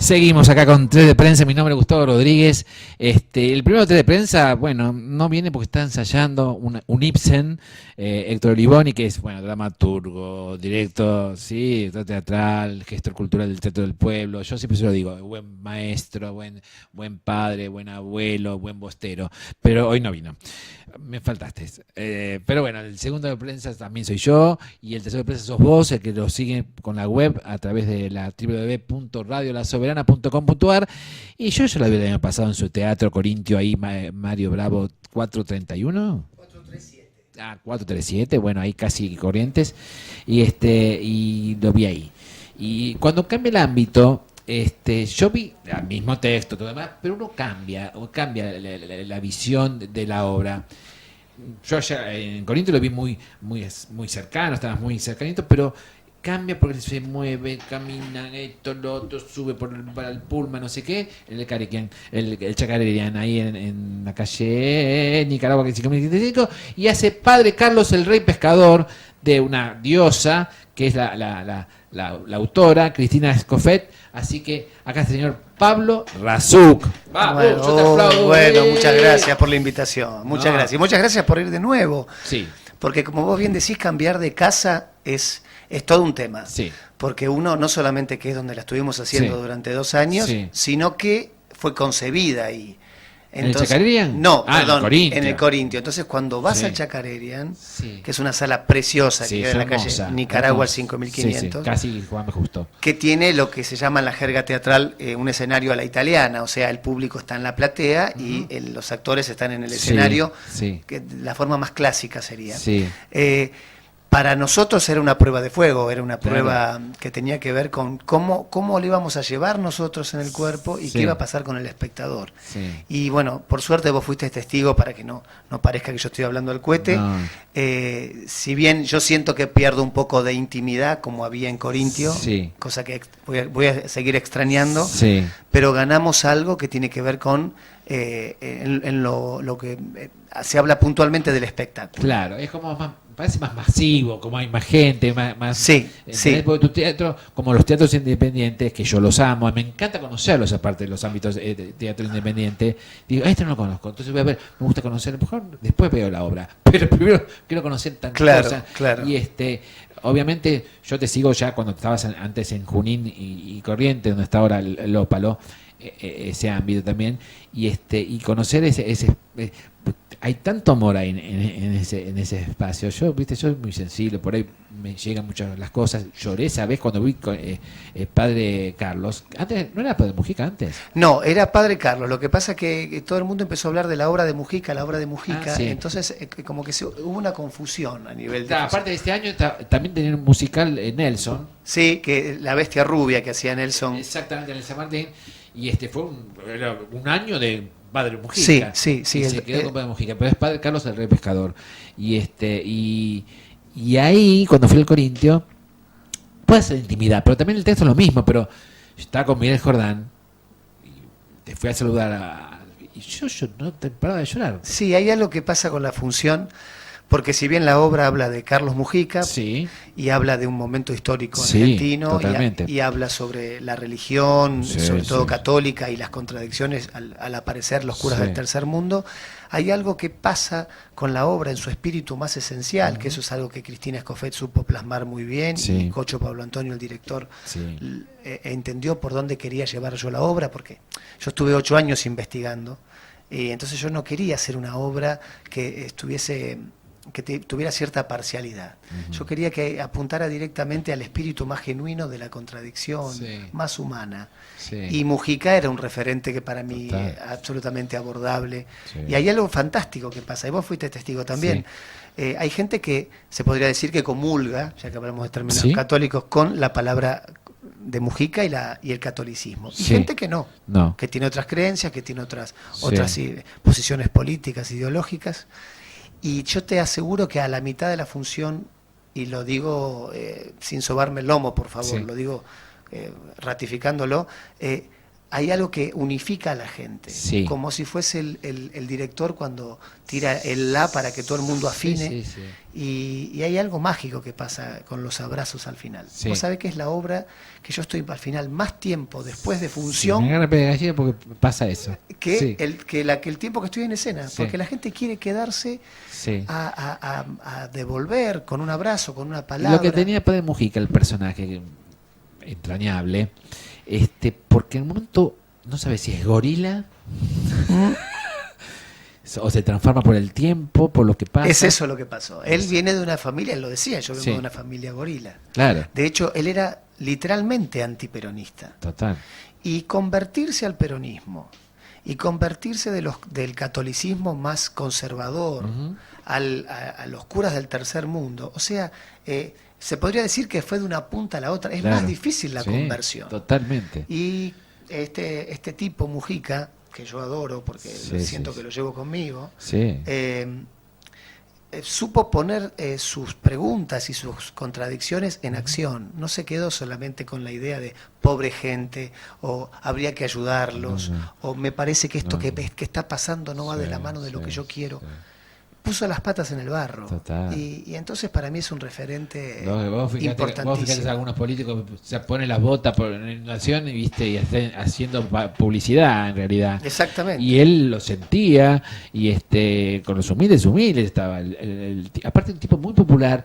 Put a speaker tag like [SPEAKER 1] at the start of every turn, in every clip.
[SPEAKER 1] Seguimos acá con Tres de Prensa. Mi nombre es Gustavo Rodríguez. El primero Tres de Prensa, bueno, no viene porque está ensayando un Ibsen, Héctor Olivoni, que es, bueno, dramaturgo, director, sí, director teatral, gestor cultural del Teatro del Pueblo. Yo siempre se lo digo, buen maestro, buen padre, buen abuelo, buen bostero. Pero hoy no vino. Me faltaste. Pero bueno, el segundo de prensa también soy yo, y el tercero de prensa sos vos, el que lo sigue con la web a través de la www.radiolasoberana.com.ar. Y yo ya la vi el año pasado en su teatro Corintio, ahí Mario Bravo 431. 437, bueno, ahí casi Corrientes, y lo vi ahí. Y cuando cambia el ámbito, yo vi el mismo texto, todo demás, pero uno cambia la visión de la obra. Yo allá en Corinto lo vi muy cercano, estaba muy cercanito, pero cambia porque se mueve, camina, esto, lo otro, sube para el Pullman, no sé qué, el Chacarerian, ahí en la calle Nicaragua, 5.055, y hace Padre Carlos el Rey Pescador, de una diosa, que es la autora, Cristina Escofet. Así que acá está el señor Pablo Razuk.
[SPEAKER 2] Bueno,
[SPEAKER 1] yo te aplaudo.
[SPEAKER 2] Bueno, muchas gracias por la invitación. Muchas gracias. Y muchas gracias por ir de nuevo.
[SPEAKER 1] Sí.
[SPEAKER 2] Porque como vos bien decís, cambiar de casa es todo un tema.
[SPEAKER 1] Sí.
[SPEAKER 2] Porque uno no solamente que es donde la estuvimos haciendo durante 2 años, sino que fue concebida ahí. Entonces,
[SPEAKER 1] ¿en el Chacarerian?
[SPEAKER 2] No, perdón,
[SPEAKER 1] en
[SPEAKER 2] el Corintio. Entonces, cuando vas al Chacarerian, que es una sala preciosa que queda en la calle Nicaragua al 5500,
[SPEAKER 1] casi Juan Justo,
[SPEAKER 2] que tiene lo que se llama en la jerga teatral un escenario a la italiana, o sea, el público está en la platea y los actores están en el escenario, que la forma más clásica sería. Para nosotros era una prueba de fuego, era una prueba que tenía que ver con cómo le íbamos a llevar nosotros en el cuerpo y qué iba a pasar con el espectador. Y bueno, por suerte vos fuiste testigo para que no parezca que yo estoy hablando al cohete. No. Si bien yo siento que pierdo un poco de intimidad, como había en Corintio, cosa que voy a seguir extrañando, pero ganamos algo que tiene que ver con en lo que se habla puntualmente del espectáculo.
[SPEAKER 1] Claro, es como parece más masivo, como hay más gente, más porque tu teatro, como los teatros independientes, que yo los amo, me encanta conocerlos aparte de los ámbitos de teatro independiente. Digo, no lo conozco, entonces voy a ver, me gusta conocer, a lo mejor después veo la obra, pero primero quiero conocer tantas cosas.
[SPEAKER 2] Claro.
[SPEAKER 1] Y obviamente yo te sigo ya cuando estabas antes en Junín y Corrientes, donde está ahora el Ópalo, ese ámbito también, y conocer ese hay tanto amor ahí en ese espacio. Yo soy muy sensible, por ahí me llegan muchas las cosas. Lloré esa vez cuando vi Padre Carlos. Antes no era Padre Mujica antes.
[SPEAKER 2] No, era Padre Carlos. Lo que pasa es que todo el mundo empezó a hablar de la obra de Mujica, entonces como que hubo una confusión a nivel de...
[SPEAKER 1] Aparte de este año también tenía un musical Nelson.
[SPEAKER 2] Sí, que La Bestia Rubia que hacía Nelson.
[SPEAKER 1] Exactamente, en el San Martín. Y fue un año de Padre Mujica.
[SPEAKER 2] Sí.
[SPEAKER 1] Se quedó con Padre Mujica, pero es Padre Carlos el Rey Pescador. Y ahí, cuando fui al Corintio, puede ser intimidad, pero también el texto es lo mismo, pero estaba con Miguel Jordán, y te fui a saludar y yo no te paraba de llorar.
[SPEAKER 2] Sí, hay algo que pasa con la función, porque si bien la obra habla de Carlos Mujica y habla de un momento histórico argentino y habla sobre la religión, sobre todo católica, y las contradicciones al aparecer los curas del tercer mundo, hay algo que pasa con la obra en su espíritu más esencial, que eso es algo que Cristina Escofet supo plasmar muy bien, y Cocho Pablo Antonio, el director, entendió por dónde quería llevar yo la obra, porque yo estuve 8 años investigando, y entonces yo no quería hacer una obra que tuviera cierta parcialidad. Yo quería que apuntara directamente al espíritu más genuino de la contradicción, más humana. Y Mujica era un referente que para mí absolutamente abordable. Y hay algo fantástico que pasa, y vos fuiste testigo también. Hay gente que se podría decir que comulga, ya que hablamos de términos católicos, con la palabra de Mujica y el catolicismo. Y gente que no, que tiene otras creencias, que tiene otras posiciones políticas, ideológicas. Y yo te aseguro que a la mitad de la función, y lo digo sin sobarme el lomo, por favor, lo digo ratificándolo, hay algo que unifica a la gente, como si fuese el director cuando tira el la para que todo el mundo afine, y hay algo mágico que pasa con los abrazos al final. Vos sabés que es la obra que yo estoy al final más tiempo después de función,
[SPEAKER 1] me agarra pedagogía porque pasa eso,
[SPEAKER 2] que el tiempo que estoy en escena, porque la gente quiere quedarse a devolver con un abrazo, con una palabra.
[SPEAKER 1] Lo que tenía Padre Mujica, el personaje entrañable, porque en un momento no sabes si es gorila o se transforma por el tiempo, por lo que pasa.
[SPEAKER 2] Es eso lo que pasó. Él viene de una familia, él lo decía, yo vengo de una familia gorila.
[SPEAKER 1] Claro.
[SPEAKER 2] De hecho, él era literalmente antiperonista.
[SPEAKER 1] Total.
[SPEAKER 2] Y convertirse al peronismo y convertirse del catolicismo más conservador a los curas del tercer mundo, o sea, se podría decir que fue de una punta a la otra. Es más difícil la conversión.
[SPEAKER 1] Totalmente.
[SPEAKER 2] Y este tipo, Mujica, que yo adoro porque siento que lo llevo conmigo, supo poner sus preguntas y sus contradicciones en acción. No se quedó solamente con la idea de pobre gente, o habría que ayudarlos, o me parece que esto que está pasando no va de la mano de lo que yo quiero. Puso las patas en el barro. Y entonces para mí es un referente importantísimo.
[SPEAKER 1] Vos fíjate, algunos políticos se ponen las botas por nación y estén haciendo publicidad en realidad.
[SPEAKER 2] Exactamente.
[SPEAKER 1] Y él lo sentía, y con los humildes estaba. Aparte, un tipo muy popular,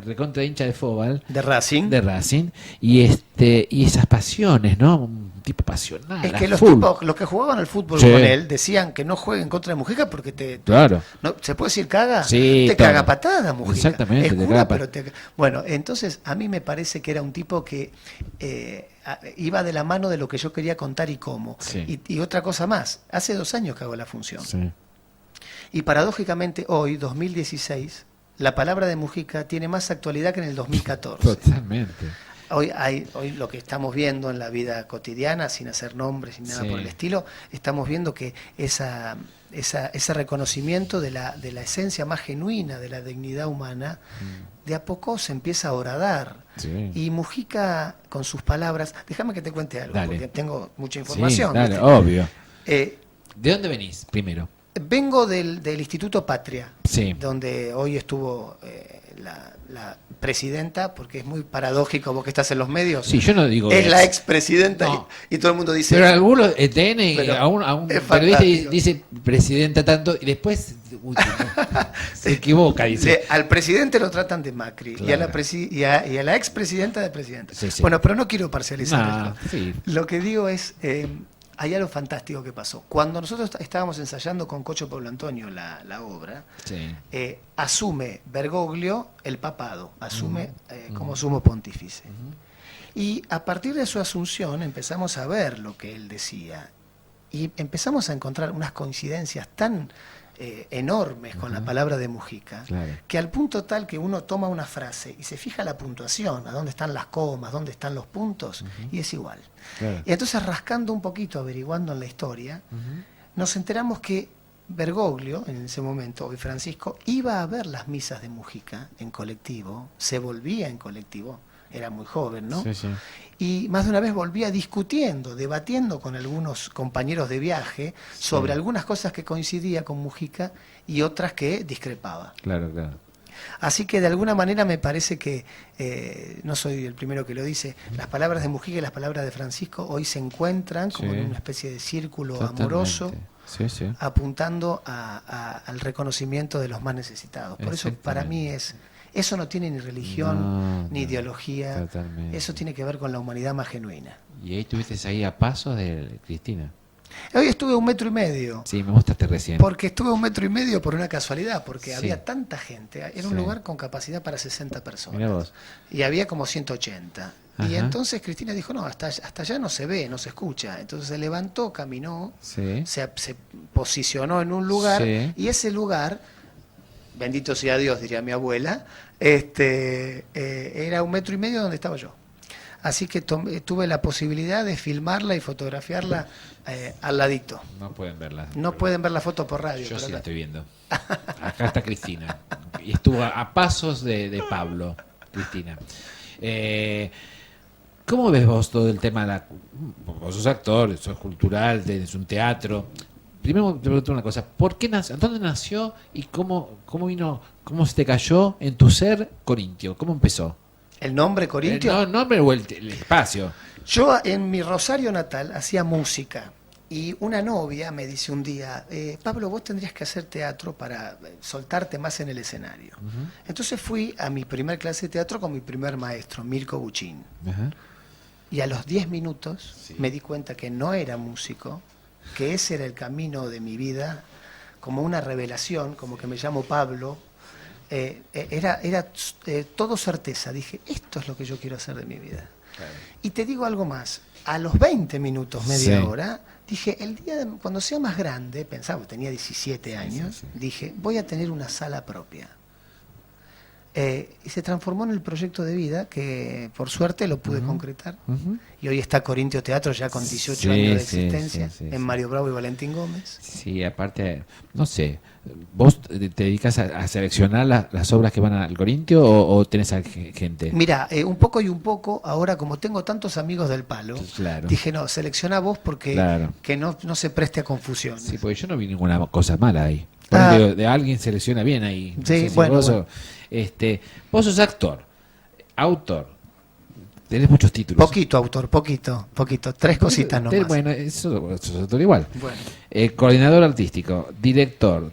[SPEAKER 1] recontra hincha de fútbol,
[SPEAKER 2] de Racing,
[SPEAKER 1] y esas pasiones, ¿no? Un tipo pasional.
[SPEAKER 2] Es que los que jugaban al fútbol con él decían que no jueguen contra de Mujica porque no, ¿se puede decir caga? Te caga patada, Mujica.
[SPEAKER 1] Exactamente.
[SPEAKER 2] Bueno, entonces a mí me parece que era un tipo que iba de la mano de lo que yo quería contar y cómo. Y otra cosa más, hace 2 años que hago la función. Y paradójicamente hoy, 2016, la palabra de Mujica tiene más actualidad que en el 2014.
[SPEAKER 1] Totalmente.
[SPEAKER 2] Hoy lo que estamos viendo en la vida cotidiana, sin hacer nombres ni nada por el estilo, estamos viendo que ese reconocimiento de la esencia más genuina de la dignidad humana, de a poco se empieza a horadar. Y Mujica, con sus palabras, déjame que te cuente algo, porque tengo mucha información.
[SPEAKER 1] Obvio. ¿De dónde venís primero?
[SPEAKER 2] Vengo del Instituto Patria, donde hoy estuvo la presidenta, porque es muy paradójico, vos que estás en los medios.
[SPEAKER 1] Sí, yo no digo
[SPEAKER 2] es la expresidenta y todo el mundo dice.
[SPEAKER 1] Pero algunos a un periodista dice presidenta tanto y después se equivoca, dice.
[SPEAKER 2] Al presidente lo tratan de Macri, claro, y a la expresidenta de presidenta. Bueno, pero no quiero parcializar esto. Lo que digo es, hay algo fantástico que pasó. Cuando nosotros estábamos ensayando con Cocho Pablo Antonio la obra, asume Bergoglio el papado, asume como sumo pontífice. Y a partir de su asunción empezamos a ver lo que él decía y empezamos a encontrar unas coincidencias tan enormes con la palabra de Mujica, que al punto tal que uno toma una frase y se fija la puntuación, a dónde están las comas, dónde están los puntos, y es igual. Y entonces, rascando un poquito, averiguando en la historia, nos enteramos que Bergoglio, en ese momento, hoy Francisco, iba a ver las misas de Mujica en colectivo, se volvía en colectivo, era muy joven, ¿no? Y más de una vez volvía discutiendo, debatiendo con algunos compañeros de viaje sobre algunas cosas que coincidía con Mujica y otras que discrepaba.
[SPEAKER 1] Claro.
[SPEAKER 2] Así que de alguna manera me parece que, no soy el primero que lo dice, las palabras de Mujica y las palabras de Francisco hoy se encuentran como en una especie de círculo amoroso, apuntando al reconocimiento de los más necesitados. Por eso para mí eso no tiene ni religión, ni ideología, eso tiene que ver con la humanidad más genuina.
[SPEAKER 1] ¿Y ahí estuviste ahí a pasos de Cristina?
[SPEAKER 2] Hoy estuve 1,5 metros.
[SPEAKER 1] Sí, me mostraste recién.
[SPEAKER 2] Porque estuve 1,5 metros por una casualidad, porque había tanta gente. Era un lugar con capacidad para 60 personas.
[SPEAKER 1] Mirá vos.
[SPEAKER 2] Y había como 180. Y entonces Cristina dijo, no, hasta allá no se ve, no se escucha. Entonces se levantó, caminó, se posicionó en un lugar, y ese lugar, bendito sea Dios, diría mi abuela, era 1,5 metros donde estaba yo. Así que tuve la posibilidad de filmarla y fotografiarla al ladito.
[SPEAKER 1] No pueden verla.
[SPEAKER 2] No pueden ver la foto por radio.
[SPEAKER 1] Yo sí la estoy viendo. Acá está Cristina. Y estuvo a pasos de Pablo, Cristina. ¿Cómo ves vos todo el tema de vos sos actor, sos cultural, tenés un teatro? Primero te pregunto una cosa, ¿dónde nació y cómo vino, cómo se te cayó en tu ser Corintio? ¿Cómo empezó?
[SPEAKER 2] ¿El nombre Corintio?
[SPEAKER 1] No, el nombre o el espacio.
[SPEAKER 2] Yo en mi Rosario natal hacía música y una novia me dice un día, Pablo, vos tendrías que hacer teatro para soltarte más en el escenario. Entonces fui a mi primer clase de teatro con mi primer maestro, Mirko Buchin. Y a los 10 minutos me di cuenta que no era músico, que ese era el camino de mi vida, como una revelación, como que me llamo Pablo. Era todo certeza. Dije, esto es lo que yo quiero hacer de mi vida. Claro. Y te digo algo más. A los 20 minutos, media hora, dije, cuando sea más grande, pensaba, tenía 17 años, dije, voy a tener una sala propia. Y se transformó en el proyecto de vida que por suerte lo pude concretar. Y hoy está Corintio Teatro ya con 18 años de existencia en Mario Bravo y Valentín Gómez.
[SPEAKER 1] Sí, aparte, no sé, ¿vos te dedicas a seleccionar las obras que van al Corintio o tenés a gente?
[SPEAKER 2] Mira, un poco y un poco, ahora como tengo tantos amigos del palo, dije, no, selecciona vos porque que no se preste a confusión.
[SPEAKER 1] Sí, porque yo no vi ninguna cosa mala ahí. De alguien selecciona bien ahí. No sé si vos sos actor, autor, tenés muchos títulos.
[SPEAKER 2] Poquito autor, poquito. 3 cositas nomás.
[SPEAKER 1] Bueno, eso sos autor igual. Bueno. Coordinador artístico, director,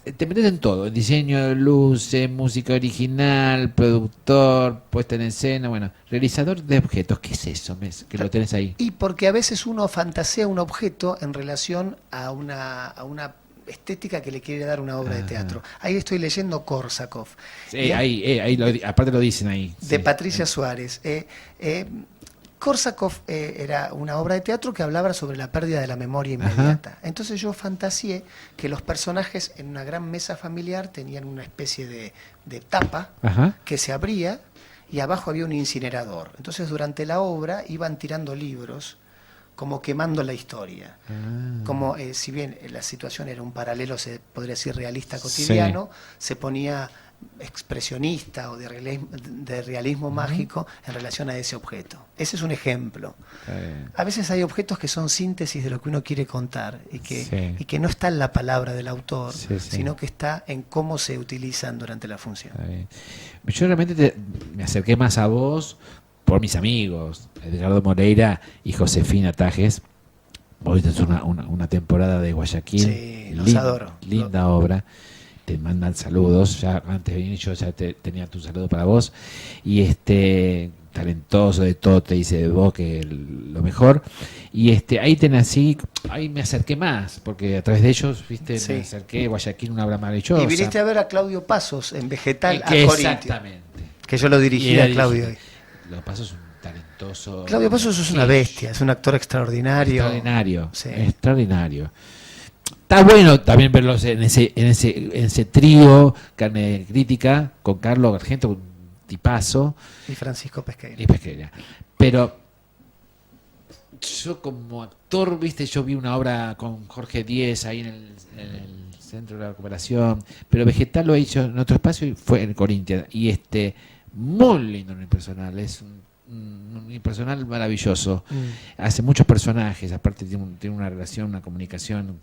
[SPEAKER 1] te metes en todo, en diseño de luces, música original, productor, puesta en escena, bueno, realizador de objetos. ¿Qué es eso, que lo tenés ahí?
[SPEAKER 2] Y porque a veces uno fantasea un objeto en relación a una estética que le quiere dar una obra de teatro. Ahí estoy leyendo Korsakov.
[SPEAKER 1] Sí, aparte lo dicen ahí.
[SPEAKER 2] De Patricia Suárez. Korsakov era una obra de teatro que hablaba sobre la pérdida de la memoria inmediata. Entonces yo fantaseé que los personajes en una gran mesa familiar tenían una especie de tapa que se abría y abajo había un incinerador. Entonces durante la obra iban tirando libros como quemando la historia. Como si bien la situación era un paralelo, se podría decir realista cotidiano, se ponía expresionista o de realismo mágico en relación a ese objeto. Ese es un ejemplo. A veces hay objetos que son síntesis de lo que uno quiere contar y que no está en la palabra del autor, sino que está en cómo se utilizan durante la función.
[SPEAKER 1] Yo realmente me acerqué más a vos por mis amigos, Edgardo Moreira y Josefina Tajes. Vos viste una temporada de Guayaquil.
[SPEAKER 2] Sí, los adoro.
[SPEAKER 1] Linda obra. Te mandan saludos. Ya antes de venir yo ya tenía tu saludo para vos. Y talentoso de todo, te dice de vos que lo mejor. Y ahí me acerqué más, porque a través de ellos, viste, me acerqué. Guayaquil, una obra maravillosa.
[SPEAKER 2] Y viniste a ver a Claudio Pasos en Vegetal a Corintio.
[SPEAKER 1] Exactamente.
[SPEAKER 2] Que yo lo dirigía a Claudio.
[SPEAKER 1] Claudio Pasos es un talentoso.
[SPEAKER 2] Claudio Pasos es una bestia, es un actor extraordinario.
[SPEAKER 1] Extraordinario. Está bueno también verlos en ese trío, Carne Crítica, con Carlos Argento, un tipazo.
[SPEAKER 2] Y Francisco Pesqueira.
[SPEAKER 1] Pero yo como actor, viste, yo vi una obra con Jorge Díez ahí en el Centro de la Recuperación, pero Vegetal lo he hecho en otro espacio y fue en Corinthians. Y muy lindo unipersonal, es un unipersonal maravilloso. Hace muchos personajes, aparte tiene una relación, una comunicación.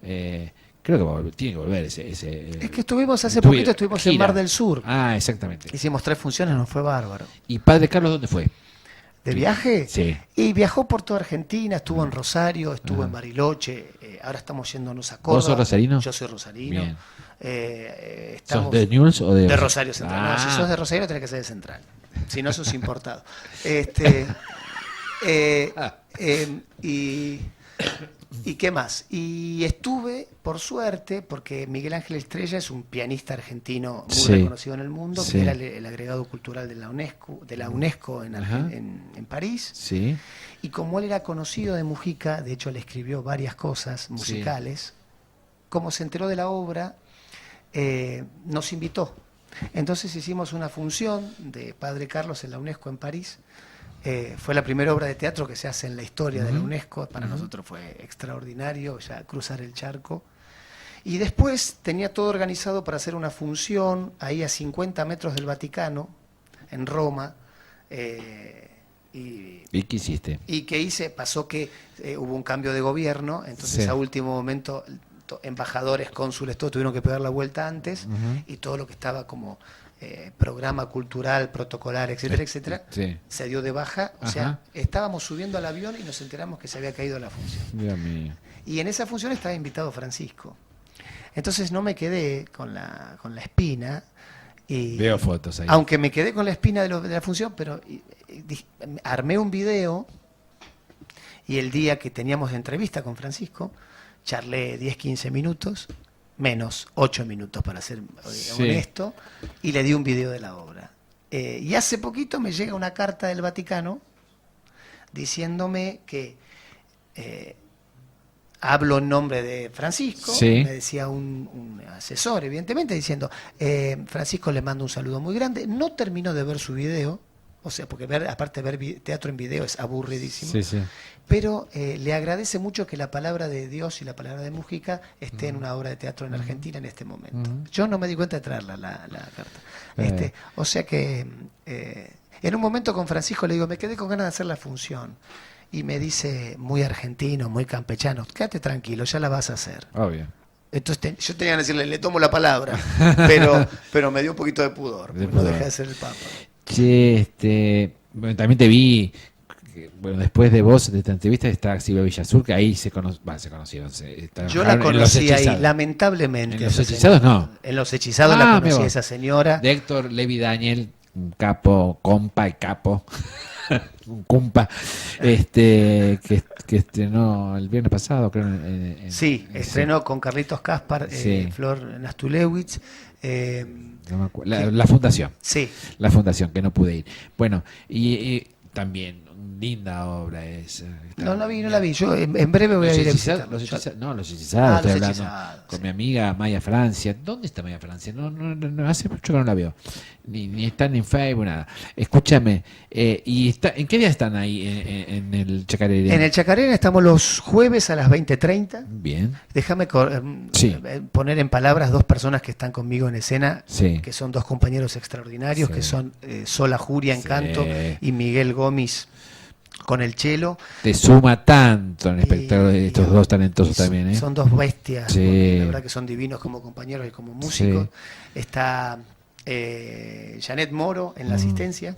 [SPEAKER 1] Creo que tiene que volver ese. Es
[SPEAKER 2] que estuvimos hace poquito, estuvimos en Mar del Sur.
[SPEAKER 1] Ah, exactamente.
[SPEAKER 2] Hicimos 3 funciones, nos fue bárbaro.
[SPEAKER 1] ¿Y Padre Carlos dónde fue?
[SPEAKER 2] ¿De viaje?
[SPEAKER 1] Sí.
[SPEAKER 2] Y viajó por toda Argentina, estuvo en Rosario, estuvo en Bariloche, ahora estamos yéndonos a Córdoba.
[SPEAKER 1] ¿Vos sos rosarino?
[SPEAKER 2] Yo soy rosarino.
[SPEAKER 1] Bien.
[SPEAKER 2] ¿Sos
[SPEAKER 1] de Newell's o de
[SPEAKER 2] Rosario Central? No, si sos de Rosario tenés que ser de Central. Si no, sos importado. ¿Y qué más? Y estuve, por suerte, porque Miguel Ángel Estrella es un pianista argentino muy reconocido en el mundo, que era el agregado cultural de la UNESCO en París.
[SPEAKER 1] Sí.
[SPEAKER 2] Y como él era conocido de Mujica, de hecho le escribió varias cosas musicales, como se enteró de la obra, nos invitó. Entonces hicimos una función de Padre Carlos en la UNESCO en París. Fue la primera obra de teatro que se hace en la historia de la UNESCO. Para nosotros fue extraordinario ya cruzar el charco. Y después tenía todo organizado para hacer una función ahí a 50 metros del Vaticano, en Roma,
[SPEAKER 1] ¿Y qué hiciste?
[SPEAKER 2] ¿Y qué hice? Pasó que hubo un cambio de gobierno, entonces a último momento embajadores, cónsules, todos tuvieron que pegar la vuelta antes, y todo lo que estaba como programa cultural, protocolar, etcétera, etcétera, se dio de baja. O sea, estábamos subiendo al avión y nos enteramos que se había caído la función.
[SPEAKER 1] Dios mío.
[SPEAKER 2] Y en esa función estaba invitado Francisco. Entonces no me quedé con la espina. Y,
[SPEAKER 1] veo fotos ahí.
[SPEAKER 2] Aunque me quedé con la espina de la función, pero armé un video, y el día que teníamos entrevista con Francisco, charlé 10, 15 minutos, menos 8 minutos para ser honesto, y le di un video de la obra. Y hace poquito me llega una carta del Vaticano diciéndome que hablo en nombre de Francisco, me decía un asesor, evidentemente, diciendo, Francisco le mando un saludo muy grande. No terminó de ver su video, o sea, porque aparte de ver teatro en video es aburridísimo, pero le agradece mucho que la palabra de Dios y la palabra de Mujica esté en una obra de teatro en Argentina en este momento. Yo no me di cuenta de traerla la carta. O sea que en un momento con Francisco le digo, me quedé con ganas de hacer la función. Y me dice, muy argentino, muy campechano, quédate tranquilo, ya la vas a hacer.
[SPEAKER 1] Obvio.
[SPEAKER 2] Entonces yo tenía que decirle, le tomo la palabra, pero me dio un poquito de pudor, no dejé de ser el Papa.
[SPEAKER 1] Che, bueno, también te vi, bueno, después de vos, de esta entrevista, está Silvia Villazur, que ahí se conocieron.
[SPEAKER 2] Yo la conocí ahí, lamentablemente.
[SPEAKER 1] ¿En Los Hechizados no?
[SPEAKER 2] En Los Hechizados la conocí a esa señora.
[SPEAKER 1] De Héctor Levi Daniel, un capo, compa y capo. Un cumpa que estrenó el viernes pasado, creo.
[SPEAKER 2] Estrenó con Carlitos Caspar, Flor Nastulewicz.
[SPEAKER 1] La fundación.
[SPEAKER 2] Sí.
[SPEAKER 1] La fundación, que no pude ir. Bueno, y también linda obra esa.
[SPEAKER 2] No la vi. Yo en breve voy a ir a visitar.
[SPEAKER 1] Los Hechizados. Estoy hablando con mi amiga Maya Francia. ¿Dónde está Maya Francia? No hace mucho que no la veo. Ni están en Facebook, nada. Escúchame, ¿en qué día están ahí en el Chacarera?
[SPEAKER 2] En el Chacarera estamos los jueves a las 20:30.
[SPEAKER 1] Bien.
[SPEAKER 2] Déjame poner en palabras dos personas que están conmigo en escena, que son dos compañeros extraordinarios, que son Sola Juria en canto y Miguel Gómez con el cello.
[SPEAKER 1] Te suma tanto en el espectáculo de estos dos talentosos también, ¿eh?
[SPEAKER 2] Son dos bestias, la verdad que son divinos como compañeros y como músicos. Está Janet Moro en la asistencia.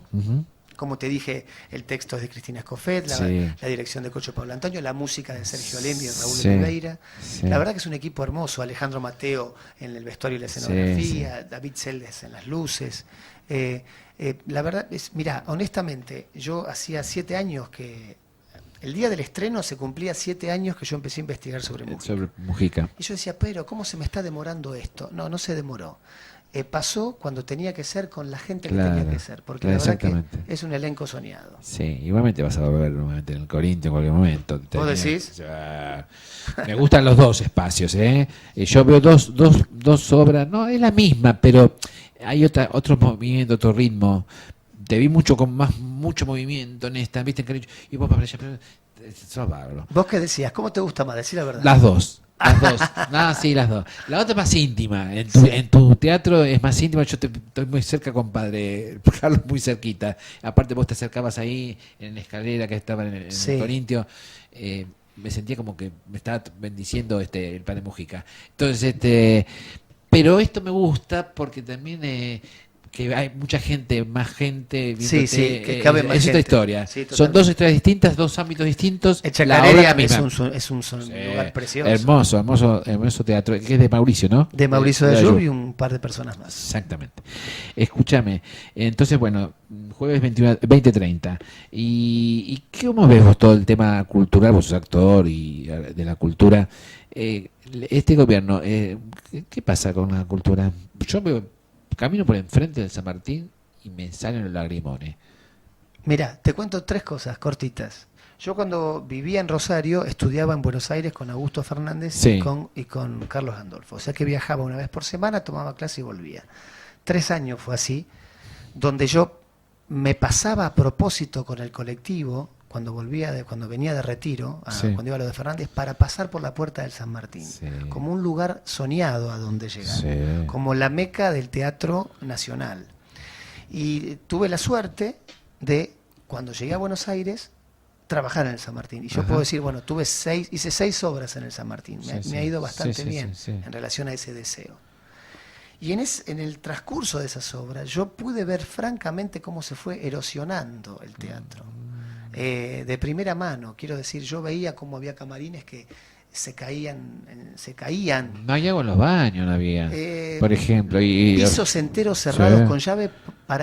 [SPEAKER 2] Como te dije, el texto es de Cristina Escofet, la dirección de Cocho Pablo Antonio, la música de Sergio Lembi y Raúl Oliveira. La verdad que es un equipo hermoso. Alejandro Mateo en el vestuario y la escenografía, David Celdes en las luces. La verdad es, mira, honestamente, yo hacía 7 años que el día del estreno se cumplía 7 años que yo empecé a investigar sobre
[SPEAKER 1] Mujica.
[SPEAKER 2] Y yo decía, pero ¿cómo se me está demorando esto? No se demoró. Pasó cuando tenía que ser con la gente que tenía que ser, porque la verdad que es un elenco soñado.
[SPEAKER 1] Sí, igualmente vas a volver nuevamente en el Corinthians en cualquier momento.
[SPEAKER 2] ¿Vos decís?
[SPEAKER 1] Me gustan los dos espacios, ¿eh? Yo veo dos obras, no, es la misma, pero hay otro movimiento, otro ritmo. Te vi mucho movimiento en esta, ¿viste? Y vos, sos bárbaro.
[SPEAKER 2] ¿Vos qué decías? ¿Cómo te gusta más? Decir la verdad.
[SPEAKER 1] Las dos. Las dos. Las dos. La otra es más íntima. En tu teatro es más íntima. Yo estoy muy cerca, compadre Carlos, muy cerquita. Aparte vos te acercabas ahí en la escalera que estaba en el Corintio. Me sentía como que me estaba bendiciendo el padre Mujica. Entonces, pero esto me gusta porque también que hay mucha gente, más gente viéndote,
[SPEAKER 2] que cabe más
[SPEAKER 1] es otra historia. Son dos historias distintas, dos ámbitos distintos.
[SPEAKER 2] El Chacarera es un lugar precioso.
[SPEAKER 1] Hermoso teatro, que es de Mauricio, ¿no?
[SPEAKER 2] De Mauricio de Ayub y un par de personas más.
[SPEAKER 1] Exactamente. Escúchame, entonces, bueno, jueves 20:30. ¿Y cómo ves vos todo el tema cultural? Vos sos actor y de la cultura. Este gobierno, ¿qué pasa con la cultura? Yo camino por enfrente del San Martín y me salen los lagrimones.
[SPEAKER 2] Mira, te cuento 3 cosas cortitas. Yo cuando vivía en Rosario estudiaba en Buenos Aires con Augusto Fernández y con Carlos Gandolfo. O sea que viajaba una vez por semana, tomaba clase y volvía. 3 años fue así, donde yo me pasaba a propósito con el colectivo cuando venía de retiro, cuando iba a lo de Fernández, para pasar por la puerta del San Martín, como un lugar soñado a donde llegar, como la meca del teatro nacional. Y tuve la suerte de cuando llegué a Buenos Aires, trabajar en el San Martín. Y yo puedo decir, bueno, hice 6 obras en el San Martín. Me ha ido bastante bien en relación a ese deseo. Y en el transcurso de esas obras yo pude ver francamente cómo se fue erosionando el teatro. De primera mano, quiero decir, yo veía cómo había camarines que se caían.
[SPEAKER 1] No había agua en los baños, no había, por ejemplo.
[SPEAKER 2] Pisos enteros cerrados con llave,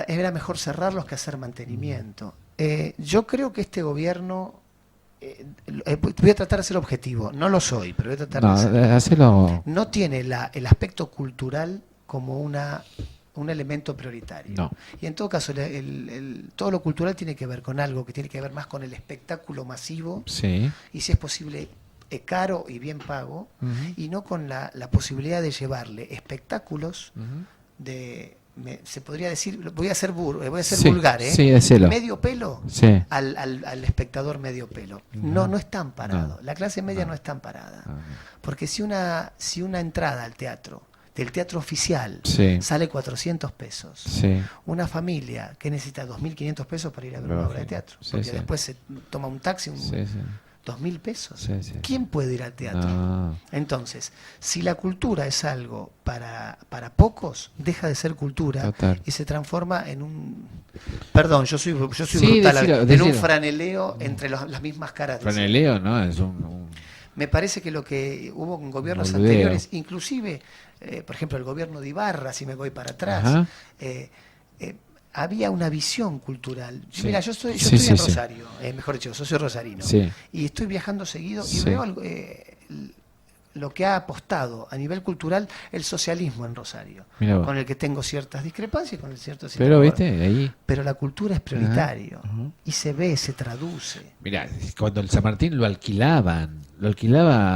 [SPEAKER 2] era mejor cerrarlos que hacer mantenimiento. Yo creo que este gobierno... voy a tratar de ser objetivo, no lo soy, pero voy a tratar de serlo. No tiene el aspecto cultural como un elemento prioritario.
[SPEAKER 1] No.
[SPEAKER 2] Y en todo caso, todo lo cultural tiene que ver con algo que tiene que ver más con el espectáculo masivo, y si es posible caro y bien pago, y no con la posibilidad de llevarle espectáculos se podría decir, voy a ser vulgar, medio pelo al espectador medio pelo. No están parados. La clase media no está parada. Porque si una entrada al teatro, del teatro oficial, sale 400 pesos, una familia que necesita 2.500 pesos para ir a ver una obra de teatro, porque después se toma un taxi, 2.000 pesos. ¿Quién puede ir al teatro? No. Entonces, si la cultura es algo para pocos, deja de ser cultura y se transforma en un... Perdón, yo soy brutal, en un franeleo entre las mismas caras.
[SPEAKER 1] Franeleo, ¿no? Es un...
[SPEAKER 2] Me parece que lo que hubo con gobiernos anteriores, inclusive, por ejemplo, el gobierno de Ibarra, si me voy para atrás, había una visión cultural. Mira, yo estoy en Rosario, mejor dicho, soy rosarino, y estoy viajando seguido y veo lo que ha apostado a nivel cultural el socialismo en Rosario, con el que tengo ciertas discrepancias, con el cierto... Pero la cultura es prioritario, y se ve, se traduce.
[SPEAKER 1] Mira, cuando el San Martín lo alquilaba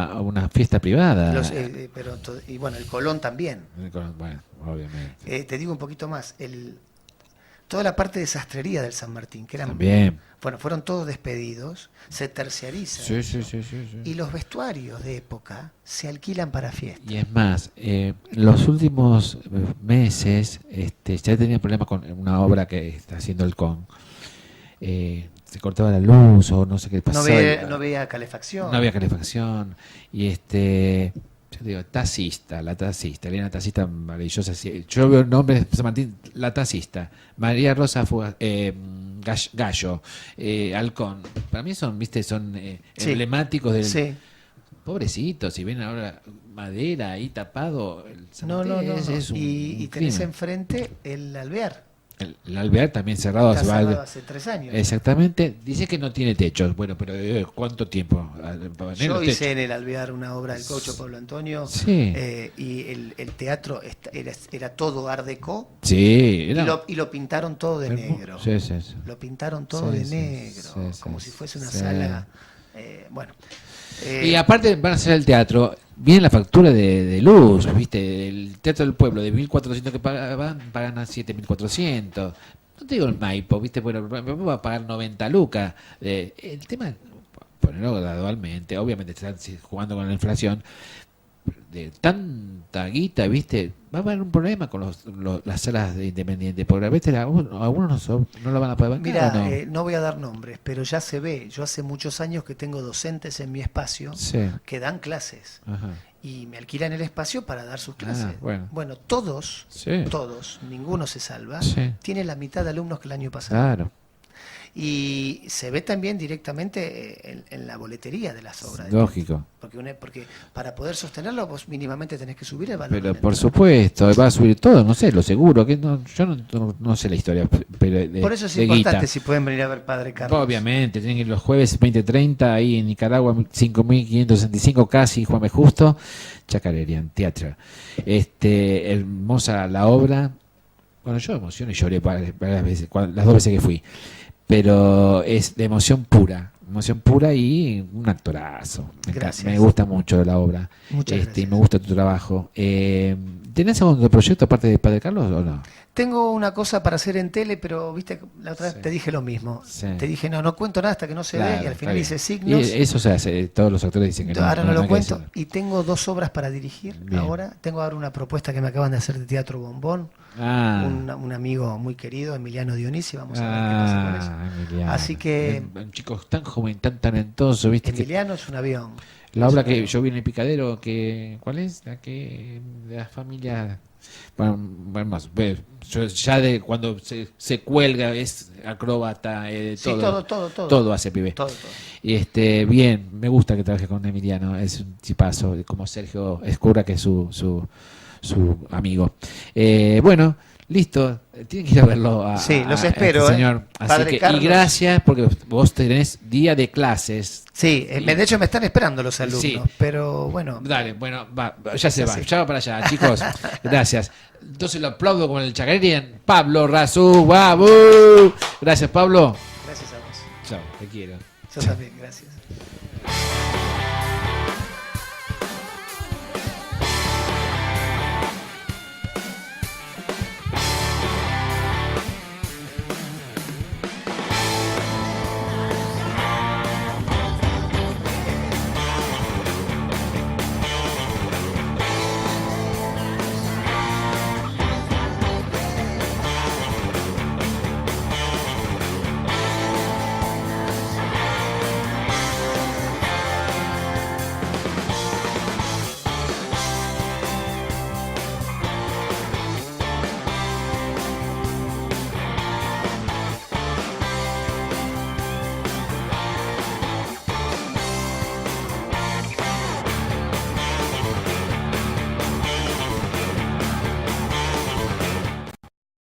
[SPEAKER 1] a una fiesta privada.
[SPEAKER 2] Y bueno, el Colón también.
[SPEAKER 1] Bueno, obviamente.
[SPEAKER 2] Te digo un poquito más, toda la parte de sastrería del San Martín, que eran...
[SPEAKER 1] También.
[SPEAKER 2] Bueno, fueron todos despedidos, se terciarizan. Y los vestuarios de época se alquilan para fiestas.
[SPEAKER 1] Y es más, los últimos meses ya tenía problemas con una obra que está haciendo el CON. Se cortaba la luz o no sé qué pasaba.
[SPEAKER 2] No había calefacción.
[SPEAKER 1] No había calefacción. Y yo digo, la taxista, era una taxista maravillosa. Yo veo el nombre de San Martín, la taxista, María Rosa Gallo, Halcón. Para mí son emblemáticos del... Pobrecitos, si ven ahora madera ahí tapado.
[SPEAKER 2] No. Y tenés enfrente el Alvear.
[SPEAKER 1] El Alvear también cerrado
[SPEAKER 2] hace 3 años.
[SPEAKER 1] Exactamente. Dice que no tiene techos. Bueno, pero ¿cuánto tiempo?
[SPEAKER 2] Yo hice en el Alvear una obra del Caucho Pablo Antonio, y el teatro era todo art déco, y lo pintaron todo de negro. Lo pintaron todo de negro, como si fuese una sala.
[SPEAKER 1] Y aparte van a hacer el teatro, viene la factura de luz, ¿viste? El Teatro del Pueblo de 1.400 que pagan a 7.400. No te digo el Maipo, ¿viste? Bueno, me voy a pagar 90 lucas. El tema, ponerlo gradualmente, obviamente están jugando con la inflación, de tanta guita, ¿viste? Va a haber un problema con las salas de independientes, porque a veces algunos no lo van a poder bancar.
[SPEAKER 2] Mira, no voy a dar nombres, pero ya se ve. Yo hace muchos años que tengo docentes en mi espacio que dan clases y me alquilan el espacio para dar sus clases. Bueno, todos, ninguno se salva, tienen la mitad de alumnos que el año pasado.
[SPEAKER 1] Claro.
[SPEAKER 2] Y se ve también directamente en la boletería de las obras.
[SPEAKER 1] Lógico.
[SPEAKER 2] Porque para poder sostenerlo, vos mínimamente tenés que subir el valor.
[SPEAKER 1] Pero por supuesto, va a subir todo, no sé, lo seguro. Yo no sé la historia. Pero
[SPEAKER 2] por eso es importante guita. Si pueden venir a ver Padre Carlos.
[SPEAKER 1] Obviamente, tienen que ir los jueves 20:30 ahí en Nicaragua, 5.565 casi, Juan B. Justo, Chacarerian Teatro. Hermosa la obra. Bueno, yo emocioné y lloré varias veces, las 2 veces que fui. Pero es de emoción pura. emoción pura y un actorazo.
[SPEAKER 2] Gracias.
[SPEAKER 1] Me gusta mucho la obra.
[SPEAKER 2] Muchas gracias.
[SPEAKER 1] Y me gusta tu trabajo. ¿Tenés algún otro proyecto aparte de Padre Carlos o no?
[SPEAKER 2] Tengo una cosa para hacer en tele, pero viste, la otra vez te dije lo mismo. Sí. Te dije, no cuento nada hasta que no se ve, y al final hice signos.
[SPEAKER 1] Y eso se hace, todos los actores dicen que no.
[SPEAKER 2] Ahora no lo cuento. Y tengo 2 obras para dirigir. Bien. Ahora tengo ahora una propuesta que me acaban de hacer de Teatro Bombón. Un amigo muy querido, Emiliano Dionisi. Vamos a ver qué pasa con eso. Emiliano. Así que.
[SPEAKER 1] Un chico tan joven, tan talentoso, ¿viste?
[SPEAKER 2] Emiliano es un avión.
[SPEAKER 1] La obra que yo vi en El Picadero, ¿cuál es? La que de la familia. Bueno, más, ya de cuando se cuelga es acróbata, todo hace pibe.
[SPEAKER 2] Todo.
[SPEAKER 1] Y bien, me gusta que trabaje con Emiliano, es un tipazo, como Sergio Escura, que es su amigo. Bueno, listo, tienen que ir a verlo
[SPEAKER 2] los espero,
[SPEAKER 1] señor. Así que, y gracias, porque vos tenés día de clases.
[SPEAKER 2] Sí, de hecho me están esperando los alumnos, sí. Pero bueno.
[SPEAKER 1] Dale, bueno, ya se va, ya va para allá, chicos. Gracias. Entonces lo aplaudo con el chacarerian. Pablo Razú, ¡babu! Gracias, Pablo.
[SPEAKER 2] Gracias a vos.
[SPEAKER 1] Chao, te quiero.
[SPEAKER 2] Yo también, gracias.